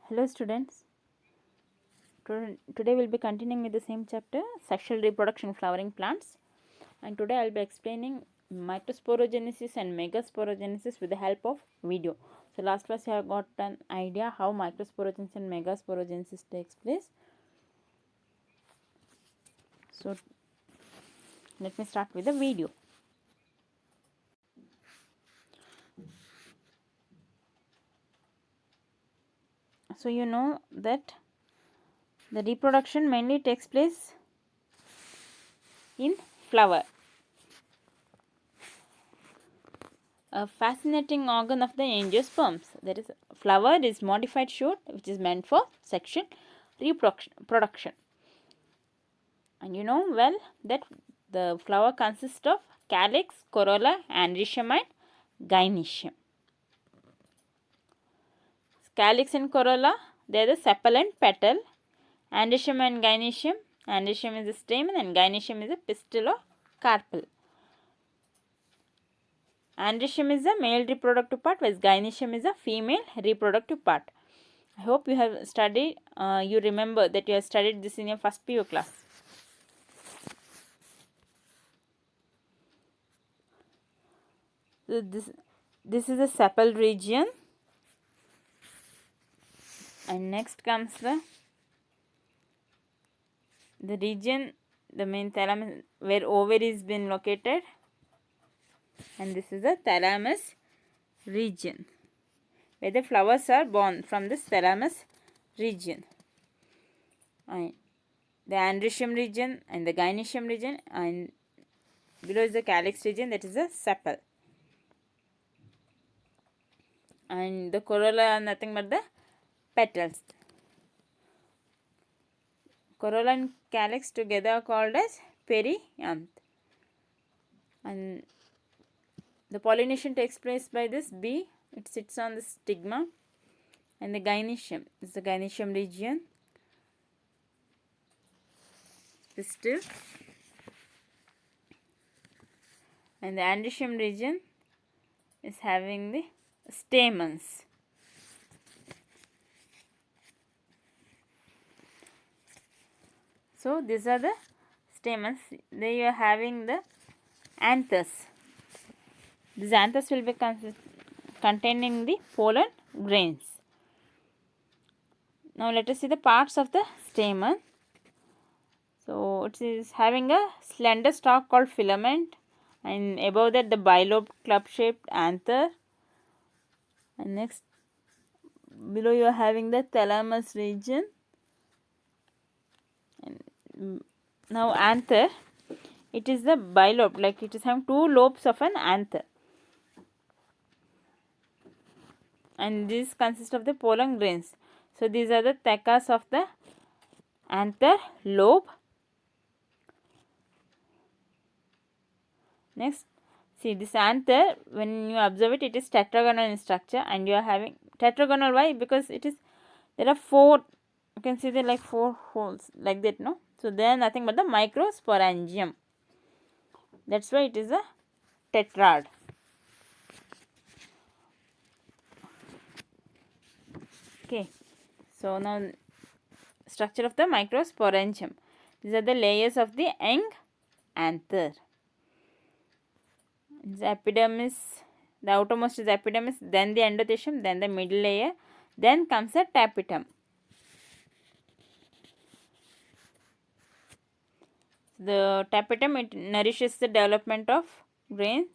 Hello students, today we'll be continuing with the same chapter, sexual reproduction flowering plants, and today I'll be explaining microsporogenesis and megasporogenesis with the help of video. So last class you have got an idea how microsporogenesis and megasporogenesis takes place. So let me start with the video. So you know that the reproduction mainly takes place in flower. A fascinating organ of the angiosperms. That is, flower is modified shoot which is meant for sexual reproduction. And you know well that the flower consists of calyx, corolla, androecium and gynoecium. Calyx and corolla, they are the sepal and petal. Androecium and gynoecium, androecium is the stamen and gynoecium is the pistil or carpel. Androecium is the male reproductive part, whereas gynoecium is the female reproductive part. I hope you have studied, you remember that you have studied this in your first PU class. So this is the sepal region, and next comes the region, the main thalamus where ovary is been located, and this is the thalamus region where the flowers are born from this thalamus region. And the androecium region and the gynoecium region, and below is the calyx region, that is the sepal. And the corolla are nothing but the petals. Corolla and calyx together are called as perianth. And the pollination takes place by this bee. It sits on the stigma. And the gynoecium is the gynoecium region. Pistil. And the androecium region is having the stamens. So these are the stamens. There you are having the anthers. These anthers will be containing the pollen grains. Now let us see the parts of the stamen. So it is having a slender stalk called filament, and above that the bilobed club-shaped anther. And next, below you are having the thalamus region. And now anther, it is the bilobe, like it is having two lobes of an anther. And this consists of the pollen grains. So these are the thecas of the anther lobe. Next, see this anther, when you observe it, it is tetragonal in structure, and you are having tetragonal. Why? Because it is, there are four, you can see there like four holes like that, no? So they are nothing but the microsporangium. That's why it is a tetrad. Okay, so now structure of the microsporangium. These are the layers of the young anther. The epidermis, the outermost is epidermis, then the endothecium, then the middle layer, then comes the tapetum. The tapetum, it nourishes the development of grain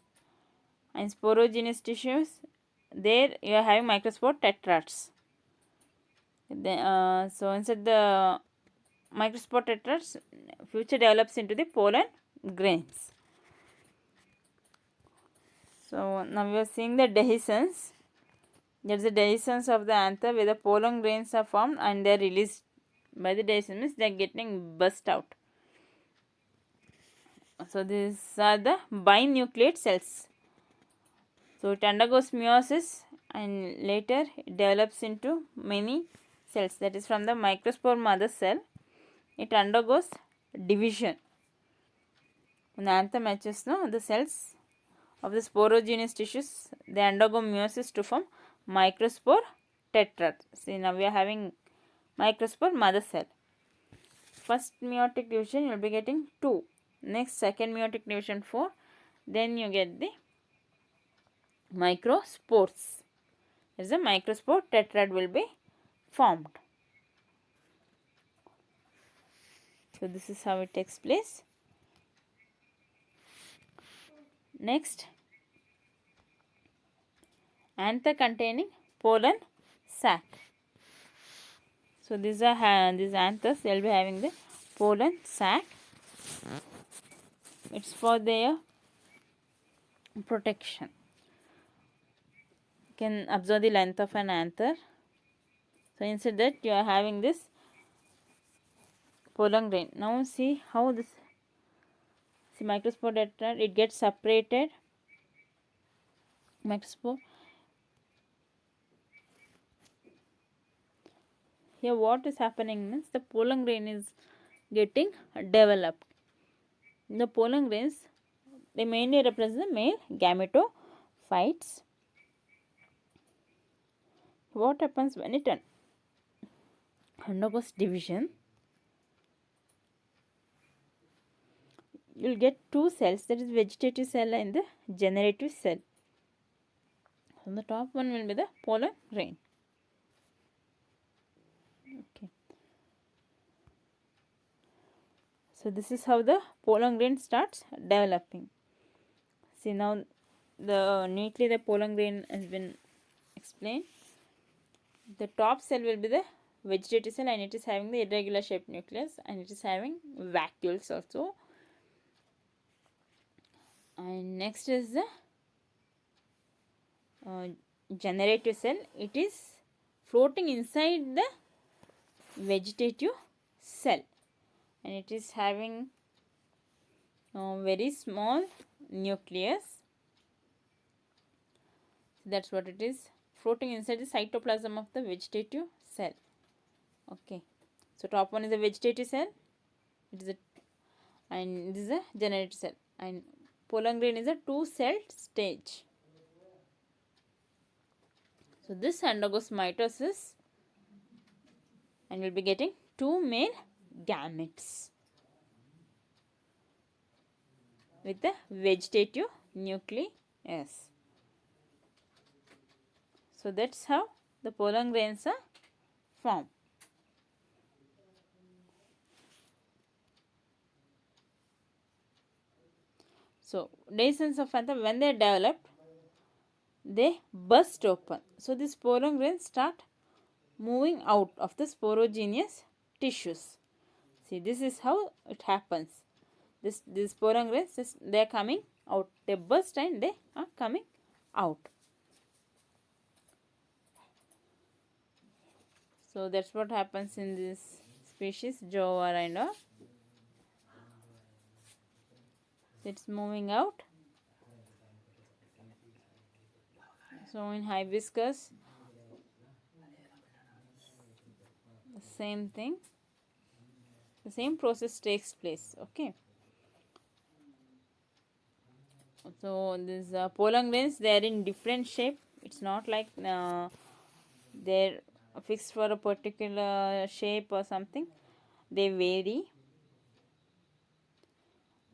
and sporogenous tissues. There you are having microspore tetrads. So inside the microspore tetrads, future develops into the pollen grains. So now we are seeing the dehiscence. There is a dehiscence of the anther where the pollen grains are formed and they are released by the dehiscence, means they are getting burst out. So these are the binucleate cells. So it undergoes meiosis and later it develops into many cells. That is, from the microspore mother cell, it undergoes division. When the anther matures, no, the cells of the sporogenous tissues, they undergo meiosis to form microspore tetrad. See, now we are having microspore mother cell. First meiotic division you will be getting 2. Next second meiotic division 4. Then you get the microspores. There is a microspore tetrad will be formed. So this is how it takes place. Next, anther containing pollen sac. So these are these anthers. They will be having the pollen sac. It's for their protection. You can observe the length of an anther. So instead that you are having this pollen grain. Now see how this, see microspore tetrad, it gets separated. Microspore. Here what is happening means the pollen grain is getting developed. The pollen grains, they mainly represent the male gametophytes. What happens when it undergoes division? You will get 2 cells, that is vegetative cell and the generative cell. So the top one will be the pollen grain. Okay. So this is how the pollen grain starts developing. See, now neatly the pollen grain has been explained. The top cell will be the vegetative cell and it is having the irregular shaped nucleus and it is having vacuoles also. And next is the generative cell. It is floating inside the vegetative cell and it is having very small nucleus. That's what it is, floating inside the cytoplasm of the vegetative cell. Okay, so top one is a vegetative cell, it is and this is a generative cell, and pollen grain is a 2-celled stage. So this undergoes mitosis and will be getting 2 male gametes with the vegetative nucleus. So that's how the pollen grains are formed. So dehiscence of anther, when they are developed, they burst open. So these pollen grains start moving out of the sporogenous tissues. See, this is how it happens. These pollen grains, they are coming out. They burst and they are coming out. So that's what happens in this species, jova and all. It's moving out. So in hibiscus, the same thing, the same process takes place. Okay. So these pollen grains, they are in different shape. It's not like they're fixed for a particular shape or something. They vary,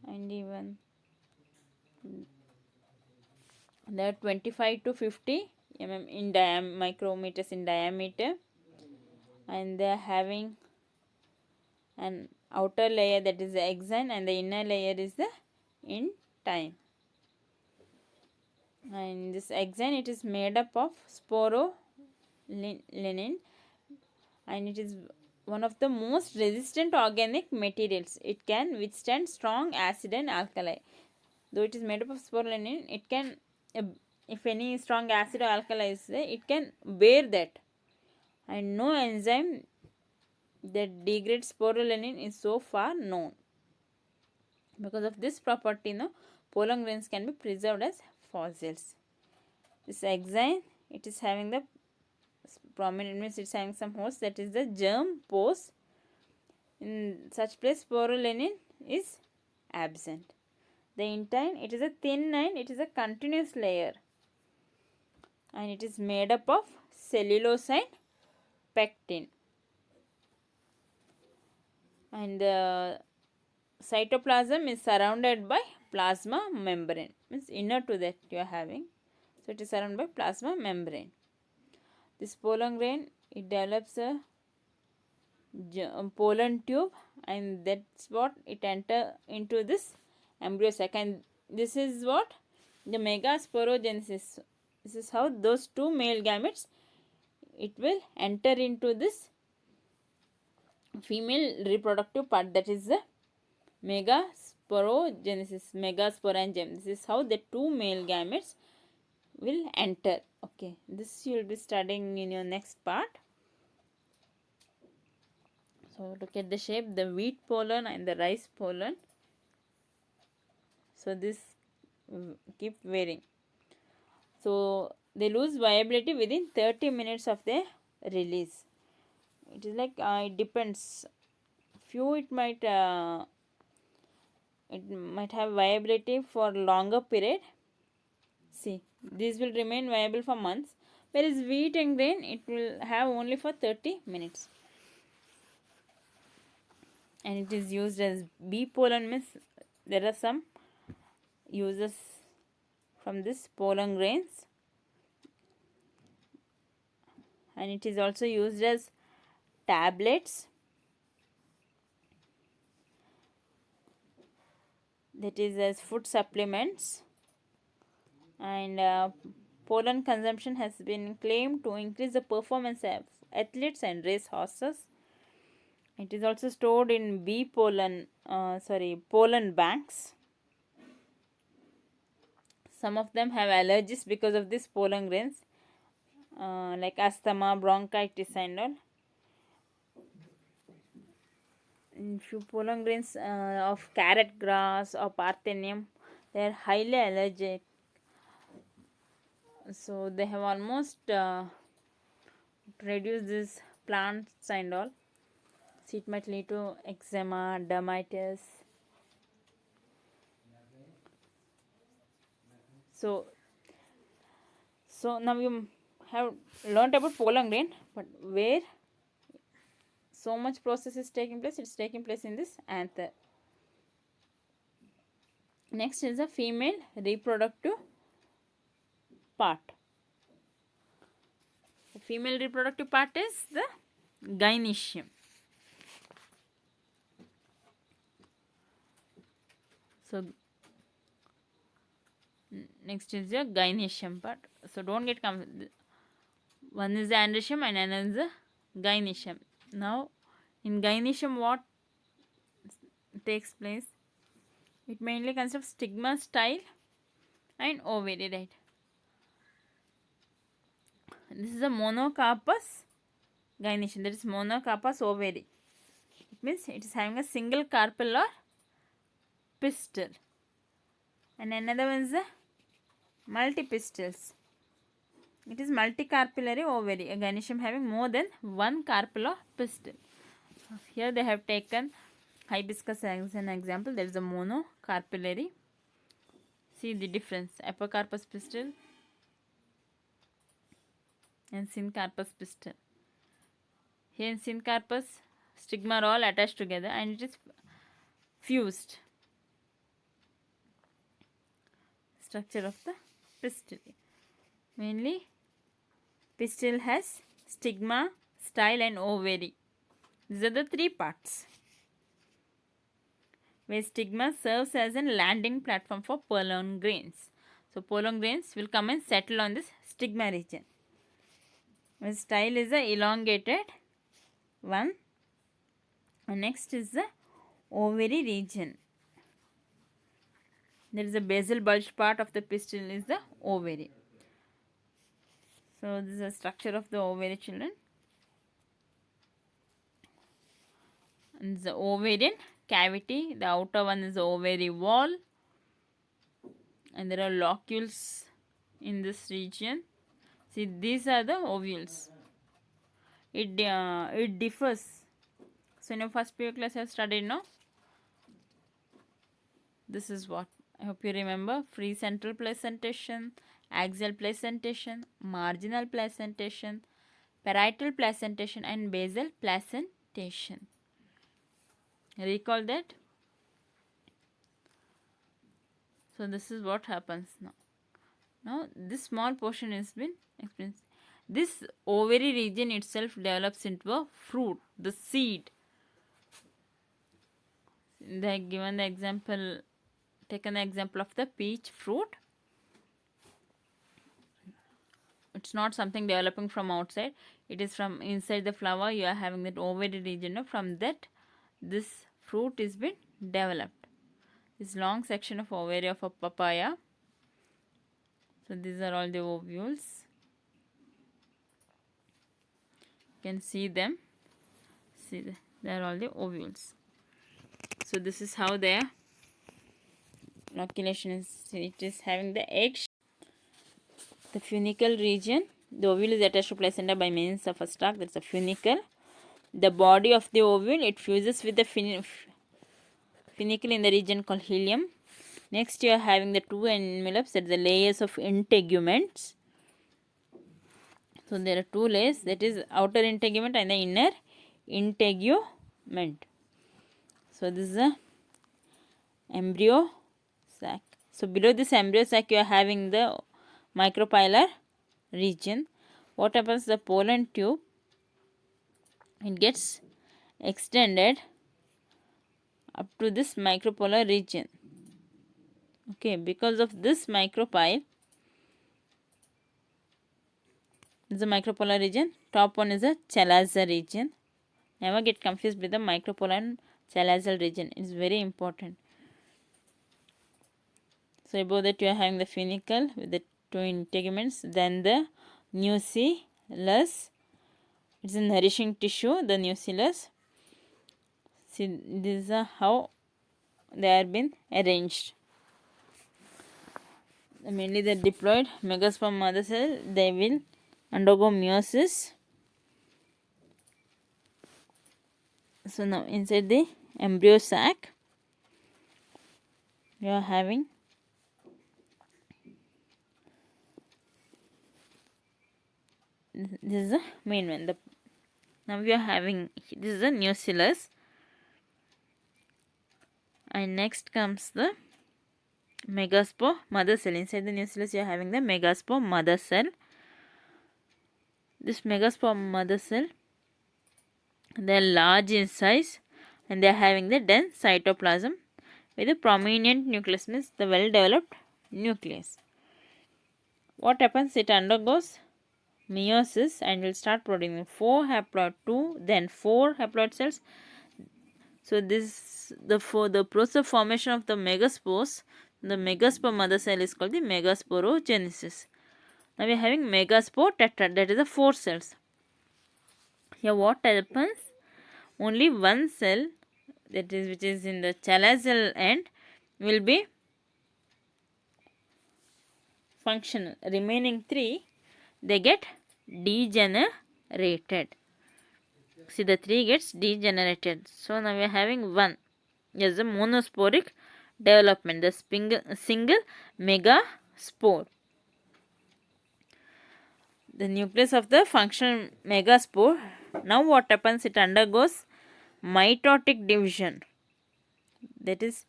and even they are 25 to 50 mm in micrometers in diameter, and they are having an outer layer, that is the exine, and the inner layer is the intine. And this exine, it is made up of sporolinin, and it is one of the most resistant organic materials. It can withstand strong acid and alkali. Though it is made up of sporolinin, it can, if any strong acid or alkali is there, it can bear that. And no enzyme that degrades sporolinin is so far known. Because of this property, pollen grains can be preserved as fossils. This exine, it is having the prominent, means it's having some holes, that is the germ pores. In such place, sporolinin is absent. The intine, it is a thin and it is a continuous layer, and it is made up of cellulose and pectin. And the cytoplasm is surrounded by plasma membrane, means inner to that you are having. So it is surrounded by plasma membrane. This pollen grain, it develops a pollen tube, and that's what it enter into this embryo sac, and this is what the megasporogenesis. This is how those two male gametes, it will enter into this female reproductive part, that is the megasporogenesis, megasporangem. This is how the two male gametes will enter. Okay, this you will be studying in your next part. So look at the shape, the wheat pollen and the rice pollen. So this keep varying. So they lose viability within 30 minutes of their release. It is like it depends. Few it might have viability for longer period. See, these will remain viable for months, whereas wheat and grain, it will have only for 30 minutes. And it is used as bee pollen, means there are some uses from this pollen grains, and it is also used as tablets, that is as food supplements. And pollen consumption has been claimed to increase the performance of athletes and race horses. It is also stored in pollen banks. Some of them have allergies because of this pollen grains, like asthma, bronchitis and all. In few pollen grains of carrot grass or parthenium, they are highly allergic. So they have almost reduced these plants and all. So it might lead to eczema, dermatitis. So now you have learnt about pollen grain, but where so much process is taking place, it's taking place in this anther. Next is the female reproductive part. The female reproductive part is the gynecium. So next is the gynecium part. So don't get confused. One is the andrecium and another is the gynecium. Now in gynecium, what takes place? It mainly consists of stigma, style and ovary, right? This is a monocarpous gynecium, that is monocarpous ovary. It means it is having a single carpel or pistil. And another one is the multipistils. It is multicarpellary ovary, a gynecium having more than one carpel or pistil. Here they have taken hibiscus as an example. There is a monocarpellary. See the difference, apocarpus pistil and syncarpus pistil. Here in syncarpus, stigma are all attached together and it is fused. Structure of the pistil. Mainly pistil has stigma, style and ovary. These are the three parts, where stigma serves as a landing platform for pollen grains. So pollen grains will come and settle on this stigma region. Where style is the elongated one. And next is the ovary region. There is a basal bulge part of the pistil is the ovary. So this is the structure of the ovary, children. And the ovarian cavity, the outer one is the ovary wall, and there are locules in this region. See, these are the ovules. It differs. So in your first period class you have studied, no? This is what I hope you remember: free central placentation, axial placentation, marginal placentation, parietal placentation and basal placentation. Recall that. So this is what happens now. Now this small portion has been experienced. This ovary region itself develops into a fruit, the seed. They have given the example, taken the example of the peach fruit. It's not something developing from outside. It is from inside the flower. You are having that ovary region. From that, this fruit is been developed. This long section of ovary of a papaya. So these are all the ovules. You can see them. See, they are all the ovules. So this is how their inoculation is. It is having the egg. The funicle region. The ovule is attached to placenta by means of a stalk. That's a funicle. The body of the ovule, it fuses with the funicle in the region called hilum. Next you are having the two envelopes, that's the layers of integuments. So there are two layers, that is outer integument and the inner integument. So this is a embryo sac. So below this embryo sac you are having the micropylar region. What happens, the pollen tube, it gets extended up to this micropylar region. Okay, because of this micropyle, this is the micropylar region. Top one is a chalazar region. Never get confused with the micropylar and chalazal region. It's very important. So above that you are having the funicle with the two integuments. Then the nucellus. It's a nourishing tissue, the nucellus. See, this is how they are been arranged. Mainly the diploid megasperm mother cell, they will undergo meiosis. So now inside the embryo sac you are having this is the main one. Now we are having, this is the nucellus, and next comes the megaspore mother cell. Inside the nucellus you are having the megaspore mother cell. This megaspore mother cell, they are large in size and they are having the dense cytoplasm with a prominent nucleus, means the well developed nucleus. What happens, it undergoes meiosis and will start producing 4 haploid 2, then 4 haploid cells. So this the process of formation of the megaspores, the megaspore mother cell is called the megasporogenesis. Now we are having megaspore tetrad, that is the 4 cells. Here what happens, only one cell, that is which is in the chalazal end, will be functional. Remaining 3, they get degenerated. See, the 3 gets degenerated. So now we are having 1. Yes, the monosporic development, the single megaspore. The nucleus of the functional megaspore. Now what happens, it undergoes mitotic division. That is,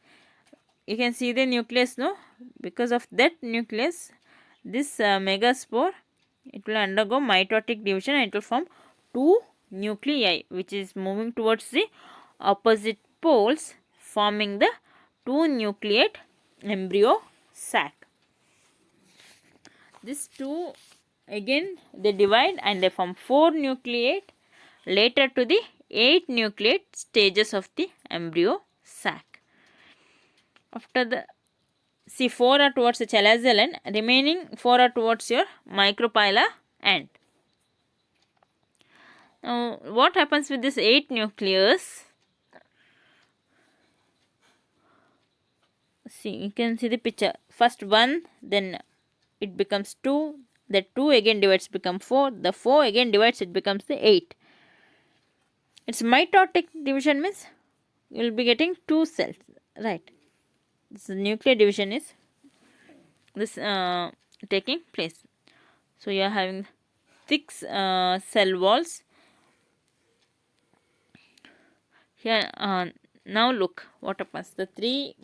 you can see the nucleus, no? Because of that nucleus, this megaspore, it will undergo mitotic division and it will form 2 nuclei which is moving towards the opposite poles, forming the 2 nucleate embryo sac. These 2 again they divide and they form 4 nucleate later to the 8 nucleate stages of the embryo sac. After the, see, 4 are towards the chalazal end, remaining 4 are towards your micropylar end. Now what happens with this 8 nucleus? See, you can see the picture. First 1, then it becomes 2, the 2 again divides, become 4, the 4 again divides, it becomes the 8. It's mitotic division, means you will be getting 2 cells, right? This nuclear division is this taking place. So you are having thick cell walls. Here now look what happens. The three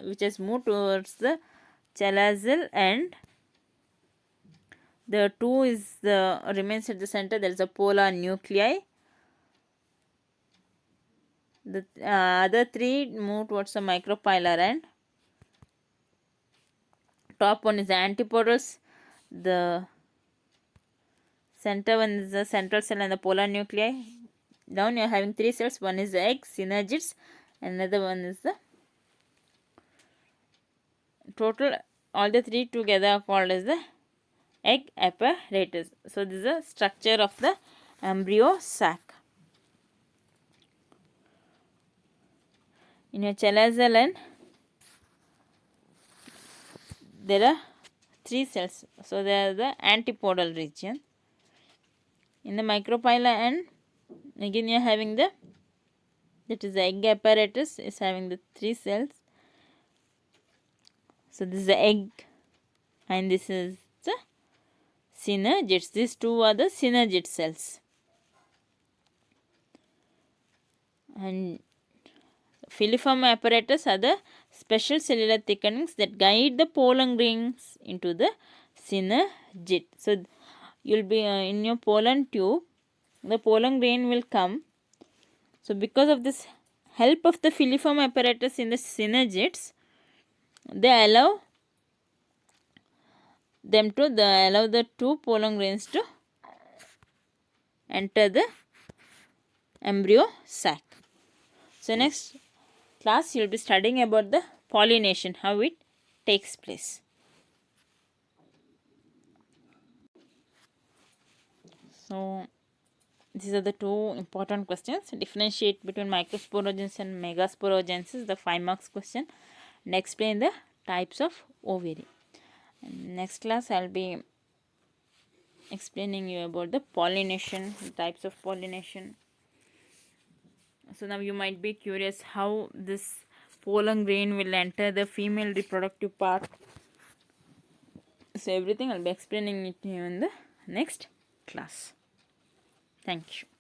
which has moved towards the chalazal end. The two is the remains at the center. There is a polar nuclei. The other three move towards the micropylar end. Top one is the antipodals. The center one is the central cell and the polar nuclei. Down you are having three cells. One is the egg, synergids. Another one is the total. All the three together are called as the egg apparatus. So this is the structure of the embryo sac. In your chalazal end, there are three cells. So they are the antipodal region. In the micropylar end, again you are having the, that is the egg apparatus is having the three cells. So this is the egg and this is the synergids. These two are the synergid cells. And filiform apparatus are the special cellular thickenings that guide the pollen grains into the synergid. So you will be in your pollen tube, the pollen grain will come. So because of this help of the filiform apparatus in the synergids, they allow them to allow the two pollen grains to enter the embryo sac. So next class you will be studying about the pollination, how it takes place. So these are the two important questions. Differentiate between microsporogenesis and megasporogenesis, the 5 marks question, and explain the types of ovary. And next class I will be explaining you about the pollination, the types of pollination. So now you might be curious how this pollen grain will enter the female reproductive part. So everything I'll be explaining it to you in the next class. Thank you.